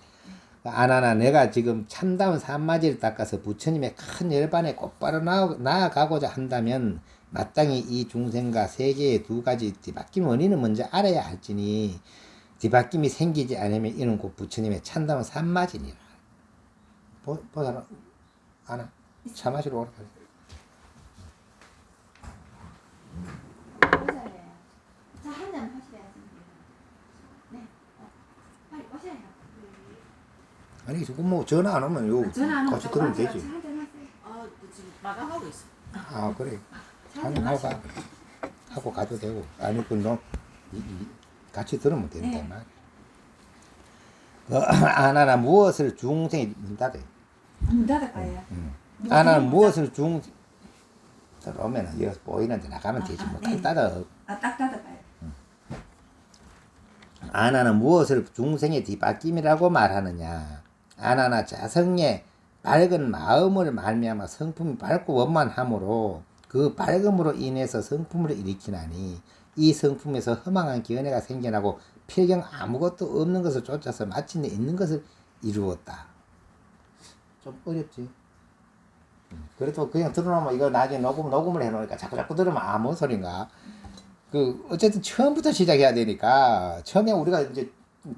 안하나 내가 지금 참다운 산마지를 닦아서 부처님의 큰 열반에 곧바로 나아가고자 한다면 마땅히 이 중생과 세계의 두 가지 뒤바뀐 원인을 먼저 알아야 할지니 뒤바뀜이 생기지 않으면 이는 곧 부처님의 참다운 산마지니라. 보자라. 안하 차 마시러 오라. 자한잔 하시래야지. 네. 빨리 오셔요. 아니 지금 뭐 전화 안 오면 요 같이 들으면 되지. 한잔 하세요. 지금 마감하고 있어. 아 그래. 한잔 하고 가. 하고 가도 되고. 아니 그너 같이 들으면 된다 네. 말. 안하나 무엇을 중생이 문 닫아요. 문 닫을까요? 안하나 무엇을 들어오면은 여기 보이는데 나가면 되지 뭐. 네. 딱 닫아. 딱 닫을까요? 안하나 무엇을 중생의 뒤바뀜이라고 말하느냐. 안하나 자성의 밝은 마음을 말미암아 성품이 밝고 원만함으로 그 밝음으로 인해서 성품을 일으키나니 이 성품에서 허망한 견해가 생겨나고 필경 아무것도 없는 것을 쫓아서 마침내 있는 것을 이루었다. 좀 어렵지. 그래도 그냥 들어놓으면 이거 나중에 녹음을 해놓으니까 자꾸 들으면 아무 소린가. 그 어쨌든 처음부터 시작해야 되니까 처음에 우리가 이제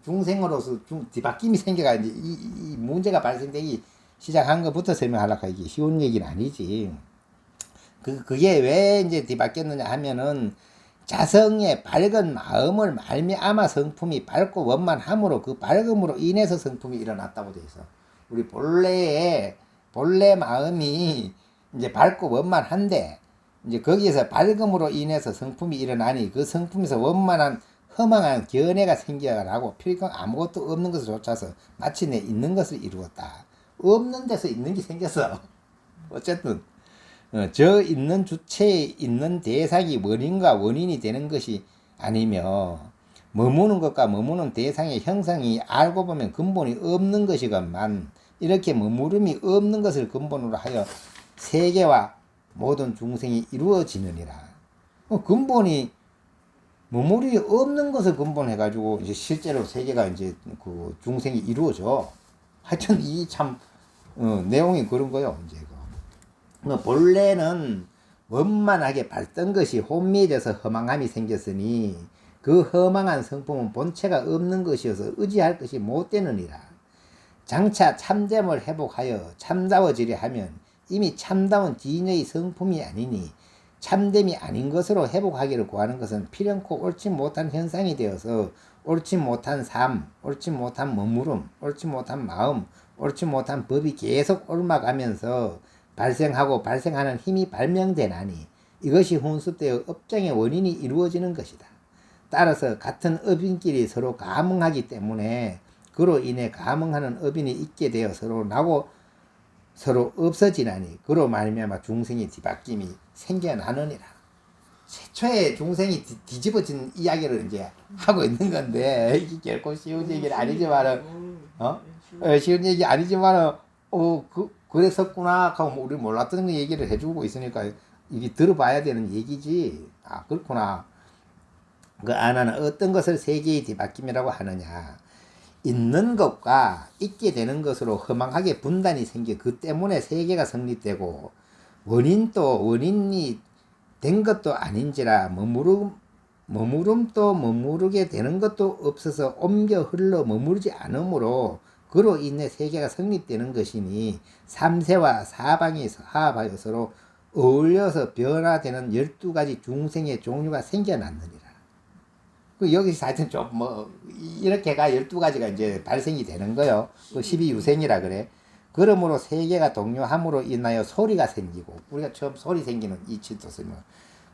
중생으로서 뒤바뀜이 생겨가 이제 이 문제가 발생되기 시작한 것부터 설명하려고 이게 쉬운 얘기는 아니지. 그게 왜 이제 뒤바뀌었느냐 하면은 자성의 밝은 마음을 말미암아 성품이 밝고 원만함으로 그 밝음으로 인해서 성품이 일어났다고 돼 있어. 우리 본래 마음이 이제 밝고 원만한데 이제 거기에서 밝음으로 인해서 성품이 일어나니 그 성품에서 원만한 허망한 견해가 생겨나고 필경 아무것도 없는 것을 쫓아서 마침내 있는 것을 이루었다. 없는 데서 있는 게 생겼어. 어쨌든 저 있는 주체에 있는 대상이 원인과 원인이 되는 것이 아니며 머무는 것과 머무는 대상의 형상이 알고 보면 근본이 없는 것이건만 이렇게 머무름이 없는 것을 근본으로 하여 세계와 모든 중생이 이루어지느니라. 근본이 머무름이 없는 것을 근본해가지고 이제 실제로 세계가 이제 그 중생이 이루어져. 하여튼 이 참 내용이 그런 거요. 이제 본래는 원만하게 밝던 것이 혼미해져서 허망함이 생겼으니 그 허망한 성품은 본체가 없는 것이어서 의지할 것이 못 되느니라. 장차 참됨을 회복하여 참다워지려 하면 이미 참다운 진의 성품이 아니니 참됨이 아닌 것으로 회복하기를 구하는 것은 필연코 옳지 못한 현상이 되어서 옳지 못한 삶, 옳지 못한 머무름, 옳지 못한 마음, 옳지 못한 법이 계속 옮아가면서 발생하고 발생하는 힘이 발명되나니 이것이 혼습되어 업장의 원인이 이루어지는 것이다. 따라서 같은 업인끼리 서로 감응하기 때문에 그로 인해 감응하는 업인이 있게 되어 서로 나고 서로 없어지나니 그로 말미암아 중생의 뒤바뀜이 생겨나느니라. 최초에 중생이 뒤집어진 이야기를 이제 하고 있는 건데 이게 결코 쉬운 얘기는 아니지만은 쉬운 얘기 아니지만은 그랬었구나 하고 우리 몰랐던 얘기를 해주고 있으니까 이게 들어봐야 되는 얘기지. 아 그렇구나. 그 안하는 어떤 것을 세계의 뒤바뀜이라고 하느냐. 있는 것과 있게 되는 것으로 허망하게 분단이 생겨 그 때문에 세계가 성립되고 원인이 된 것도 아닌지라 머무름도 머무르게 되는 것도 없어서 옮겨 흘러 머무르지 않으므로 그로 인해 세계가 성립되는 것이니 삼세와 사방이 화합하여 서로 어울려서 변화되는 12가지 중생의 종류가 생겨났느니라. 그 여기서 하여튼 좀 뭐 이렇게가 12가지가 이제 발생이 되는 거요. 그 12유생이라 그래. 그러므로 세계가 동요함으로 인하여 소리가 생기고 우리가 처음 소리 생기는 이치도 쓰면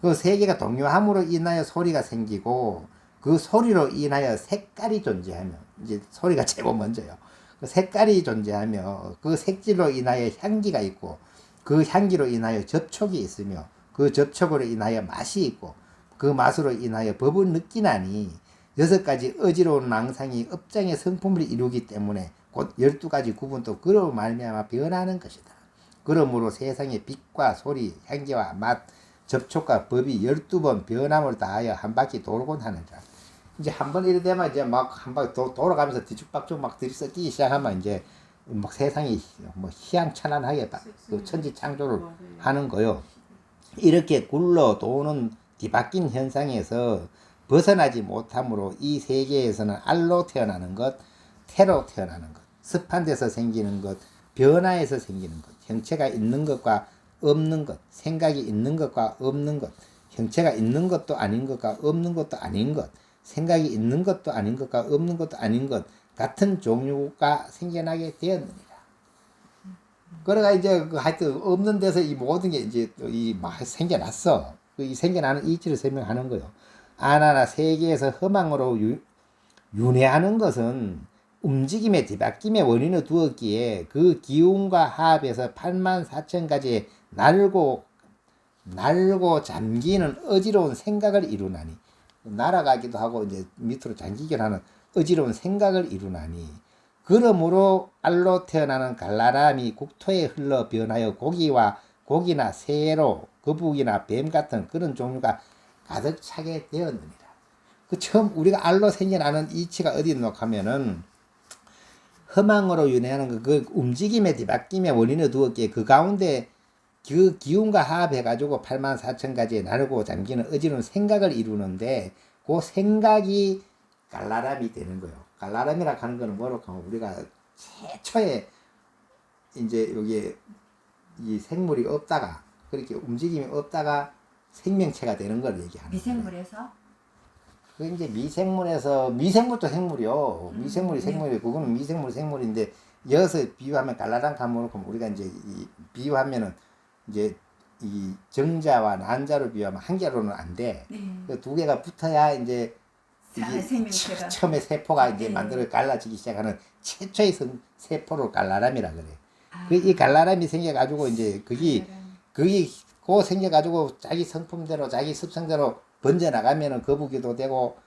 그 세계가 동요함으로 인하여 소리가 생기고 그 소리로 인하여 색깔이 존재하며 이제 소리가 제일 먼저요. 그 색깔이 존재하며 그 색질로 인하여 향기가 있고 그 향기로 인하여 접촉이 있으며 그 접촉으로 인하여 맛이 있고 그 맛으로 인하여 법을 느끼나니 6가지 어지러운 망상이 업장의 성품을 이루기 때문에 곧 12가지 구분도 그로 말미암아 변하는 것이다. 그러므로 세상의 빛과 소리, 향기와 맛, 접촉과 법이 12번 변함을 다하여 한 바퀴 돌곤 하느니라. 이제 한 번 이래 되면 이제 막 한 바퀴 돌아가면서 뒤죽박죽 막 들이섞이기 시작하면 이제 막 세상이 뭐 희양찬란하게 그 천지 창조를 하는 거요. 이렇게 굴러 도는 뒤바뀐 현상에서 벗어나지 못하므로 이 세계에서는 알로 태어나는 것, 태로 태어나는 것, 습한 데서 생기는 것, 변화에서 생기는 것, 형체가 있는 것과 없는 것, 생각이 있는 것과 없는 것, 형체가 있는 것도 아닌 것과 없는 것도 아닌 것, 생각이 있는 것도 아닌 것과 없는 것도 아닌 것 같은 종류가 생겨나게 되었느니라. 그래가 이제 그 하여튼 없는 데서 이 모든 게 이제 이 막 생겨났어. 이 생겨나는 이치를 설명하는 거요. 아나나 세계에서 흠앙으로 윤회하는 것은 움직임의 뒤바뀜의 원인을 두었기에 그 기운과 합에서 84,000가지의 날고 잠기는 어지러운 생각을 이루나니 날아가기도 하고 이제 밑으로 잠기기도 하는 어지러운 생각을 이루나니 그러므로 알로 태어나는 갈라람이 국토에 흘러 변하여 고기나 새로 거북이나 뱀 같은 그런 종류가 가득 차게 되었느니라. 그 처음 우리가 알로 생겨나는 이치가 어디 있노 하면은 흠앙으로 윤회하는 그 움직임의 뒤바뀜의 원인을 두었기에 그 가운데 그 기운과 합해가지고 84,000가지의 나르고 잠기는 어지러운 생각을 이루는데 그 생각이 갈라람이 되는 거예요. 갈라람이라 하는 거는 뭐로 하면 우리가 최초에 이제 여기에 이 생물이 없다가 그렇게 움직임이 없다가 생명체가 되는 걸 얘기하는 거예요. 미생물에서? 그 이제 미생물도 생물이요. 미생물이 생물이요. 그거는 생물인데 여기서 비유하면 갈라랑 가물고 우리가 이제 비유하면은 이제 이 정자와 난자로 비유하면 한 개로는 안 돼. 그 두 개가 붙어야 이제 이게 생명체가 처음에 세포가 이제 네. 만들어 갈라지기 시작하는 최초의 세포를 갈라람이라 그래. 이 갈라람이 생겨가지고 이제 그게 생겨가지고 자기 성품대로 자기 습성대로 번져 나가면은 거북이도 되고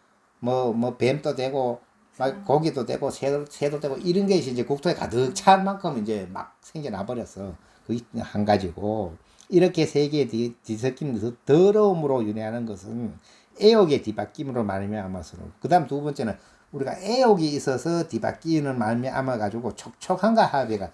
뭐 뱀도 되고 막 고기도 되고 새도 되고 이런 것이 이제 국토에 가득 찰 만큼 이제 막 생겨나 버렸어. 그게 한 가지고 이렇게 세계의 뒤섞임 더러움으로 윤회하는 것은 애욕의 뒤바뀜으로 말미암아서 그다음 두 번째는 우리가 애욕이 있어서 뒤바뀌는 말미암아 가지고 촉촉한가 하배가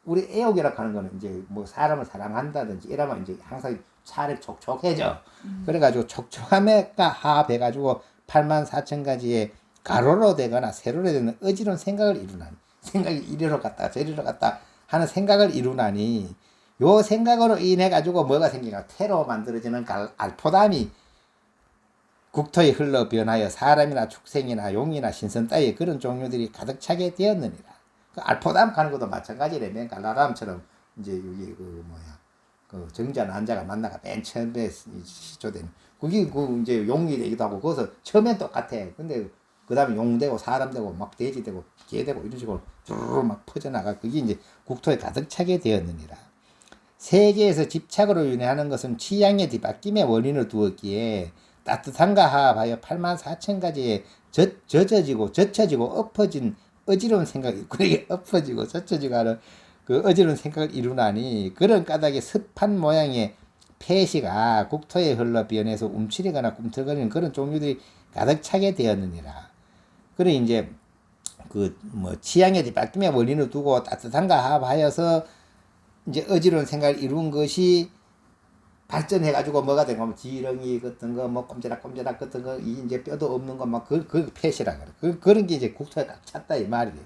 우리 애욕이라고 하는 거는 이제 뭐 사람을 사랑한다든지 이러면 이제 항상 차라리 촉촉해져. 그래가지고 촉촉함에가 합해가지고 84,000가지의 가로로 되거나 세로로 되는 어지러운 생각을 이루나니 생각이 이리로 갔다 저리로 갔다 하는 생각을 이루나니 요 생각으로 인해 가지고 뭐가 생기냐 태로 만들어지는 알포담이 국토에 흘러 변하여 사람이나 축생이나 용이나 신선 따위의 그런 종류들이 가득 차게 되었느니라. 그 알포담 가는 것도 마찬가지래. 갈라람처럼 이제 여기 그 정자 난자가 만나가 맨 처음에 시초되는 그게 그 이제 용이 되기도 하고 거기서 처음엔 똑같아. 근데 그 다음에 용 되고 사람 되고 막 돼지 되고 개 되고 이런 식으로 쭉 막 퍼져나가 그게 이제 국토에 가득 차게 되었느니라. 세계에서 집착으로 윤회하는 것은 취향의 뒤바뀜의 원인을 두었기에 따뜻한가 하하여 84,000가지의 젖혀지고 엎어진 어지러운 생각이 그렇게 엎어지고 젖혀지고 하는 그 어지러운 생각을 이루나니 그런 까닭에 습한 모양의 폐시가 국토에 흘러 변해서 움츠리거나 꿈틀거리는 그런 종류들이 가득 차게 되었느니라. 그래 이제 그 뭐 취향의 뒤바뀜의 원인을 두고 따뜻한가 하여서 이제 어지러운 생각을 이룬 것이 발전해가지고 뭐가 된 거면 지렁이 같은 거, 뭐 꼼지락꼼지락 같은 거, 이제 뼈도 없는 거, 막 그 폐시라 그래. 그런 게 이제 국토에 딱 찼다 이 말이에요.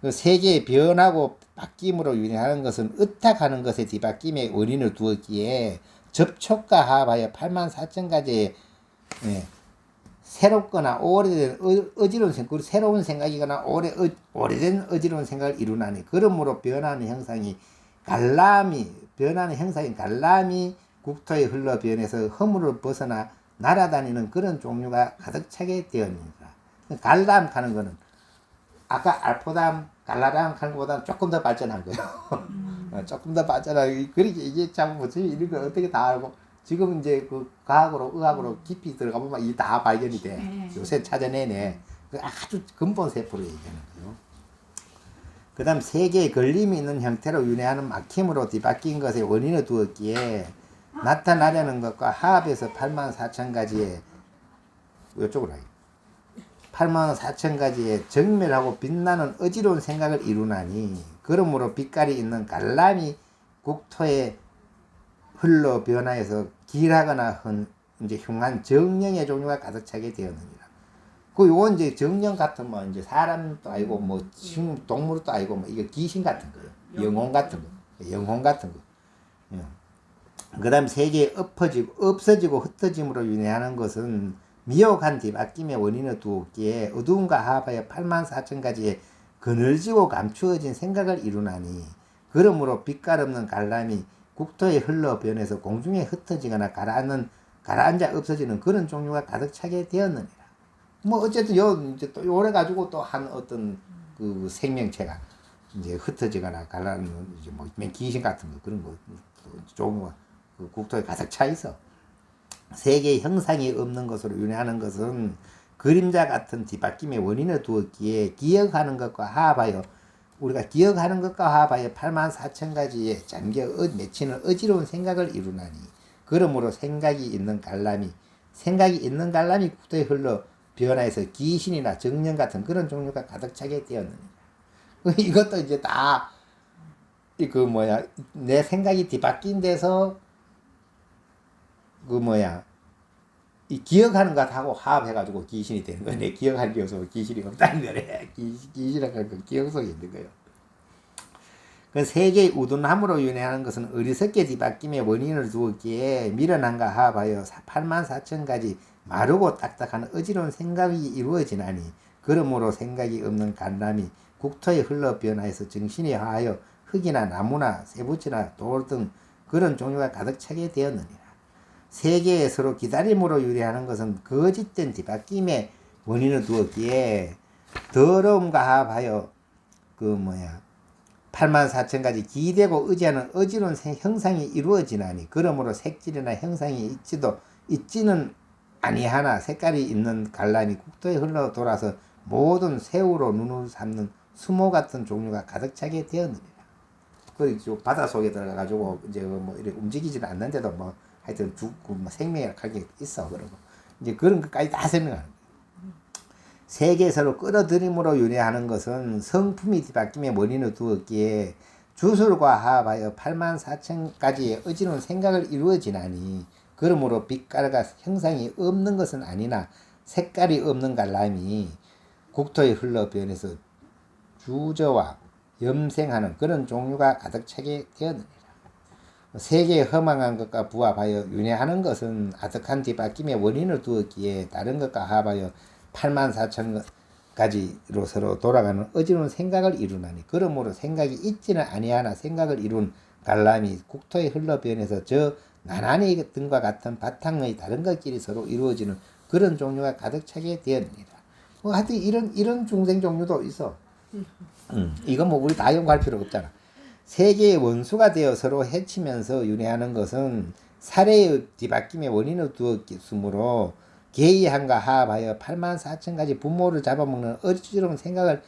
그 세계의 변하고 바뀜으로 윤회하는 것은 의탁하는 것에 뒤바뀜의 원인을 두었기에 접촉과 합하여 84,000가지의 새롭거나 오래된 어지러운 생각, 새로운 생각이거나 오래된 어지러운 생각을 이루나니 그러므로 변하는 형상이 갈람이 국토에 흘러 변해서 허물을 벗어나 날아다니는 그런 종류가 가득 차게 되었느니라. 갈람 하는 거는 아까 알포담, 갈라담 하는 것보다는 조금 더 발전한 거예요. 조금 더 발전한, 그러니까 이게 참 뭐지, 이런 걸 어떻게 다 알고, 지금 이제 그 과학으로, 의학으로 깊이 들어가 보면 이게 다 발견이 돼. 요새 찾아내네. 아주 근본 세포를 얘기하는 거예요. 그 다음 세계에 걸림이 있는 형태로 윤회하는 막힘으로 뒤바뀐 것의 원인을 두었기에 나타나려는 것과 하합해서 84,000가지의 이쪽으로 하기 84,000가지의 정멸하고 빛나는 어지러운 생각을 이루나니 그러므로 빛깔이 있는 갈람이 국토에 흘러 변화해서 길하거나 이제 흉한 정령의 종류가 가득 차게 되었느니라. 그 요건 이제 정령 같은 뭐 이제 사람도 아니고 뭐 동물도 아니고 뭐 이게 귀신 같은 거예요. 영혼 같은 거. 예. 그다음 세계에 없어지고 흩어짐으로 윤회하는 것은 미혹한 뒤바뀜의 원인을 두었기에 어두움과 하하여 84,000가지의 그늘지고 감추어진 생각을 이루나니 그러므로 빛깔 없는 갈람이 국토에 흘러 변해서 공중에 흩어지거나 가라앉아 없어지는 그런 종류가 가득 차게 되었느니라. 뭐 어쨌든 이제 또 요래 가지고 또 한 어떤 그 생명체가 이제 흩어지거나 가라앉는 이제 뭐 귀신 같은 거 그런 거 종류가 그 국토에 가득 차 있어. 세계의 형상이 없는 것으로 윤회하는 것은 그림자 같은 뒤바뀜의 원인을 두었기에 기억하는 것과 하합하여 우리가 기억하는 것과 하합하여 84,000가지에 잠겨 맺히는 어지러운 생각을 이루나니 그러므로 생각이 있는 갈람이 국토에 흘러 변화해서 귀신이나 정령 같은 그런 종류가 가득 차게 되었느니라. 이것도 이제 다 내 생각이 뒤바뀐 데서 이 기억하는 것하고 화합해가지고 귀신이 되는 거예요. 내 기억할 게 없어서 귀신이 없다는 거래. 귀신이라는 건 기억 속에 있는 거예요. 그 세계의 우둔함으로 윤회하는 것은 어리석게 뒤바뀜의 원인을 두었기에 미련함과 화합하여 84,000가지 마르고 딱딱한 어지러운 생각이 이루어지나니 그러므로 생각이 없는 간람이 국토에 흘러 변화해서 정신이 화하여 흙이나 나무나 쇠붙이나 돌 등 그런 종류가 가득 차게 되었느니라. 세계에 서로 기다림으로 유래하는 것은 거짓된 뒤바뀜의 원인을 두었기에 더러움과 합하여 84,000가지 기대고 의지하는 어지러운 형상이 이루어지나니 그러므로 색질이나 형상이 있지는 아니하나 색깔이 있는 갈람이 국토에 흘러 돌아서 모든 새우로 눈을 삼는 수모 같은 종류가 가득 차게 되었느니라. 그 바닷속에 들어가가지고 이제 뭐 이렇게 움직이지는 않는데도 뭐 하여튼 죽고 뭐 생명이라는 게 있어. 그러고 이제 그런 것까지 다 설명하는 거예요. 세계에서로 끌어들임으로 윤회하는 것은 성품이 뒤바뀜의 원인을 두었기에 주술과 합하여 84,000가지의 어지러운 생각을 이루어지나니 그러므로 빛깔과 형상이 없는 것은 아니나 색깔이 없는 갈람이 국토에 흘러 변해서 주저와 염생하는 그런 종류가 가득 차게 되었느니라. 세계에 허망한 것과 부합하여 윤회하는 것은 아득한 뒤바뀜의 원인을 두었기에 다른 것과 합하여 84,000가지로 서로 돌아가는 어지러운 생각을 이루나니 그러므로 생각이 있지는 아니하나 생각을 이룬 갈람이 국토에 흘러 변해서 저 나난이 등과 같은 바탕의 다른 것끼리 서로 이루어지는 그런 종류가 가득 차게 되었느니라. 하여튼 이런 중생 종류도 있어. 이건 뭐 우리 다 연구할 필요가 없잖아. 세계의 원수가 되어 서로 해치면서 윤회하는 것은 살해의 뒤바뀜의 원인을 두었으므로 개의함과 합하여 84,000가지 부모를 잡아먹는 어지러운 생각을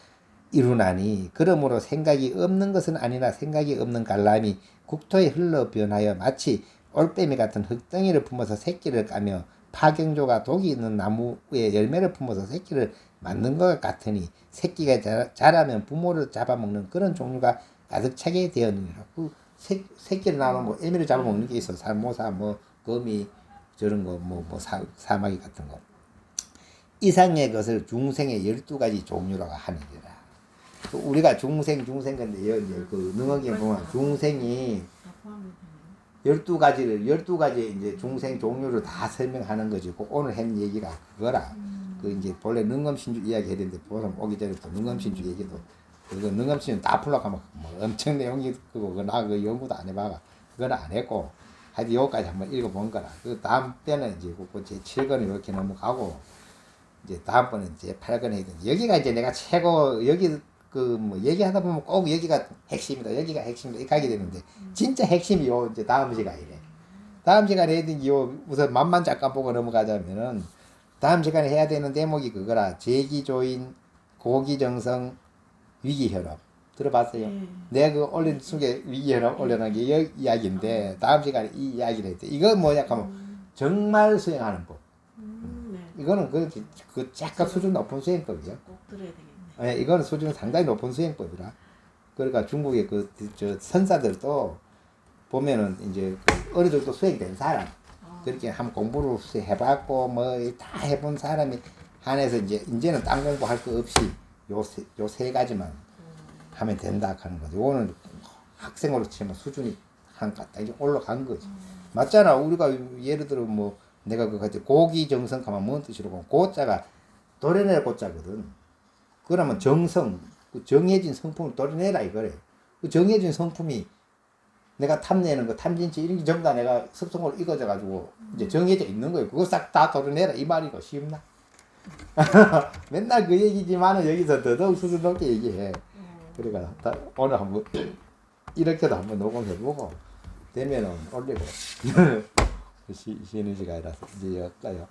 이루나니 그러므로 생각이 없는 것은 아니나 생각이 없는 갈람이 국토에 흘러 변하여 마치 올빼미 같은 흙덩이를 품어서 새끼를 까며 파경조가 독이 있는 나무에 열매를 품어서 새끼를 만든 것 같으니 새끼가 자라면 부모를 잡아먹는 그런 종류가 가득 차게 되었느니라. 그 새끼를 낳으면 뭐 애미를 잡아먹는 게 있어. 살모사 뭐 거미 저런 거 사마귀 같은 거. 이상의 것을 중생의 12가지 종류라고 하느니라. 우리가 중생 근데 그 능어기에 보면 중생이 12가지 이제 중생 종류를 다 설명하는 거지. 그 오늘 한 얘기가 그거라. 그 이제 본래 능엄신주 이야기 해야 되는데 보름 오기 전에 또 능엄신주 얘기도 그거 능엄신주 다 풀러 가면 뭐 엄청 내용이 그거 나 그 연구도 안 해봐가 그건 안 했고 하여튼 요거까지 한번 읽어본 거라. 그 다음 때는 이제 그거 제 7권을 이렇게 넘어가고 이제 다음번에 이제 8권 해야 되는데 여기가 이제 내가 최고 여기 그 뭐 얘기하다 보면 꼭 여기가 핵심이다 여기가 핵심이다 이렇게 하게 되는데 진짜 핵심이 요 이제 다음 시간이래. 다음 시간에 해야 되는 요 우선 만만 잠깐 보고 넘어가자면은 다음 시간에 해야 되는 대목이 그거라. 재기조인 고기정성 위기혈압 들어봤어요? 내가 그 올린 속에 위기혈압 올려놓은 게 이 이야기인데 다음 시간에 이 이야기를 했대. 이거 뭐냐 하면 정말 수행하는 법. 네. 이거는 그 약간 수준 높은 수행법이야. 꼭 들어야 되겠네. 예, 이거는 수준 상당히 높은 수행법이라. 그러니까 중국의 저 선사들도 보면은 이제 그 어느 정도 수행된 사람, 그렇게 한 공부를 해봤고 뭐 다 해본 사람이 한해서 이제는 딴 공부할 거 없이 요 세 가지만 하면 된다 하는 거지. 요거는 학생으로 치면 수준이 딱 이제 올라간 거지. 맞잖아. 우리가 예를 들어 뭐 내가 그 같이 고기정성하면 뭔 뜻이라고 하면 고자가 도려낼 고자거든. 그러면 정성, 그 정해진 성품을 도려내라 이거래. 그 정해진 성품이 내가 탐내는 거 탐진치 이런 게 전부 다 내가 습성으로 익어져 가지고 이제 정해져 있는 거예요. 그거 싹 다 도려내라 이 말이고 쉽나? 맨날 그 얘기지만은 여기서 더더욱 수준 높게 얘기해. 그러니까 오늘 한번 이렇게도 한번 녹음해보고 되면은 올리고 쉬는 시간이라서 이제 여기까지